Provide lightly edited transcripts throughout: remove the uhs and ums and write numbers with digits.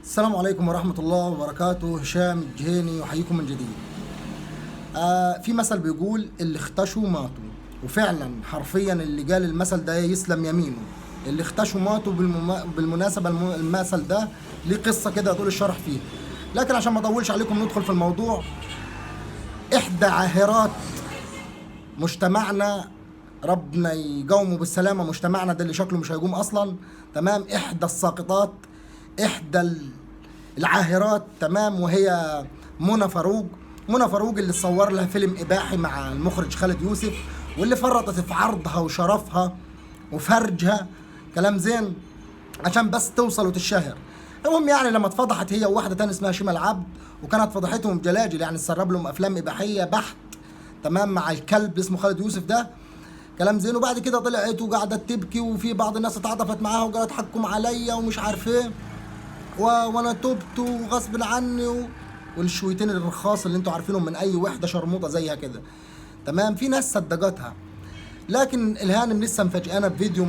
السلام عليكم ورحمة الله وبركاته. هشام الجهيني يحييكم من جديد. في مثل بيقول اللي اختشوا ماتوا، وفعلا حرفيا اللي قال المثل ده يسلم يمينه. اللي اختشوا ماتوا. بالمناسبة المثل ده ليه قصة كده طول الشرح فيه، لكن عشان ما اطولش عليكم ندخل في الموضوع. احدى عاهرات مجتمعنا، ربنا يقومه بالسلامة مجتمعنا ده اللي شكله مش هيقوم اصلا، تمام. احدى الساقطات، احدى العاهرات، تمام، وهي منى فاروق. منى فاروق اللي صور لها فيلم اباحي مع المخرج خالد يوسف، واللي فرطت في عرضها وشرفها وفرجها، كلام زين، عشان بس توصل وتتشهر. المهم يعني لما اتفضحت هي وواحده تانية اسمها شيماء العبد، وكانت فضحتهم جلاجل، يعني تسرب لهم افلام اباحيه بحت، تمام، مع الكلب اسمه خالد يوسف ده، كلام زين. وبعد كده طلعت وقعدت تبكي، وفي بعض الناس اتعاطفت معاها وقالت حكم عليا ومش عارف ايه، وانا تبت وغصب عني والشويتين الرخاص اللي انتوا عارفينهم من اي وحده شرموطه زيها كده، تمام. في ناس صدقتها، لكن الهانم لسه مفاجئانا بفيديو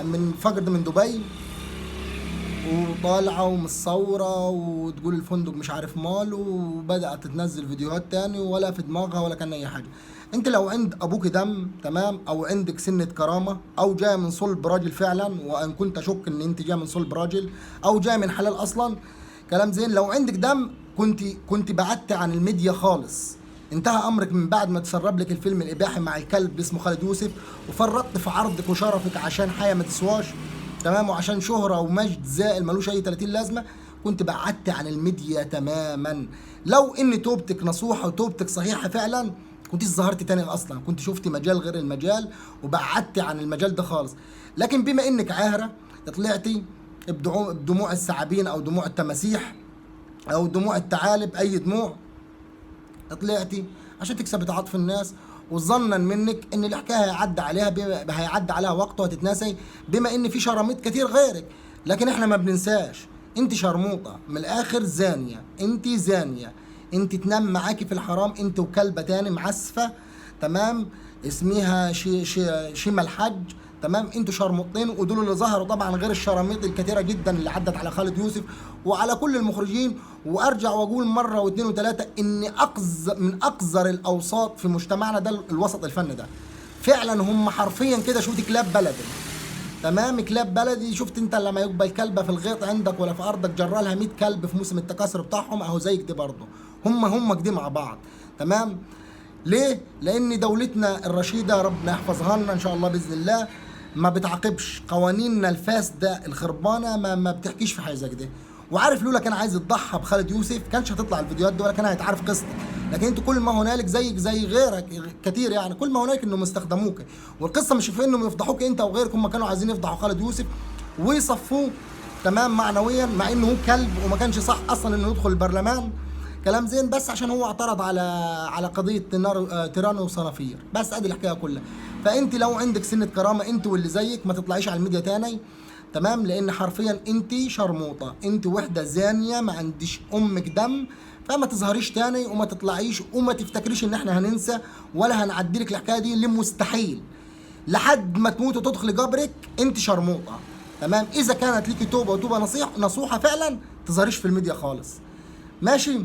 من فقد من دبي، وطالعه ومتصوره وتقول الفندق مش عارف ماله، وبدات تنزل فيديوهات تاني ولا في دماغها ولا كان اي حاجه. انت لو عند ابوك دم، تمام، او عندك سنه كرامه، او جاي من صلب راجل فعلا، وان كنت اشك ان انت جاي من صلب راجل او جاي من حلال اصلا، كلام زين، لو عندك دم كنت بعدت عن الميديا خالص. انتهى امرك من بعد ما تسرب لك الفيلم الاباحي مع الكلب اسمه خالد يوسف، وفرطت في عرضك وشرفك عشان حياه ما تسواش، تمام، وعشان شهره ومجد زائل ملوش اي 30 لازمه، كنت بعدت عن الميديا تماما. لو ان توبتك نصوحه وتوبتك صحيحه فعلا، كنت ظهرت تاني اصلا، كنت شفت مجال غير المجال وبعدت عن المجال ده خالص. لكن بما انك عاهره، طلعتي بدموع الثعابين او دموع التماسيح او دموع الثعالب، اي دموع، طلعتي عشان تكسبي تعاطف الناس، وظنا منك ان الحكايه هيعدي عليها وقت وهتتناسي، بما ان في شراميط كتير غيرك. لكن احنا ما بننساش، انت شرموطه من الاخر، زانيه، انت زانيه، انت تنام معاكي في الحرام، انت وكلبه تاني معسفه، تمام، اسمها شيماء الحج، تمام. انتوا شرمطين، ودول اللي ظهروا طبعا غير الشراميط الكثيره جدا اللي عدت على خالد يوسف وعلى كل المخرجين. وارجع واقول مره واثنين وثلاثه ان من اقذر الاوساط في مجتمعنا ده الوسط الفني ده. فعلا هم حرفيا كده، شفت كلاب بلدي، تمام، كلاب بلدي. شفت انت لما يقبل كلبه في الغيط عندك ولا في ارضك جرى لها 100 كلب في موسم التكاثر بتاعهم، اهو زي كده برضه، هم كده مع بعض، تمام. ليه؟ لان دولتنا الرشيده ربنا يحفظها لنا ان شاء الله باذن الله ما بتعاقبش، قوانيننا الفاسده الخربانه ما بتحكيش في حاجه زي كده. وعارف لولا كان عايز يتضحى بخالد يوسف كانش هتطلع الفيديوهات دي ولا كان هيتعرف قصتك. لكن انتوا كل ما هنالك زيك زي غيرك كتير، يعني كل ما هنالك انهم استخدموك، والقصه مش في انهم يفضحوك انت وغيرك، هم كانوا عايزين يفضحوا خالد يوسف ويصفوه، تمام، معنويا، مع انه هو كلب وما كانش صح اصلا انه يدخل البرلمان، كلام زين، بس عشان هو اعترض على قضيه تيران وصنافير، بس ادي الحكايه كلها. فانت لو عندك سنه كرامه، انت واللي زيك ما تطلعيش على الميديا تاني، تمام، لان حرفيا انت شرموطه، انت وحده زانيه ما عندش امك دم، فما تظهريش تاني وما تطلعيش وما تفتكريش ان احنا هننسى ولا هنعدي لك الحكايه دي، اللي مستحيل لحد ما تموت وتدخلي قبرك انت شرموطه، تمام. اذا كانت ليكي توبه وتوبه نصوحه فعلا، تظهريش في الميديا خالص، ماشي.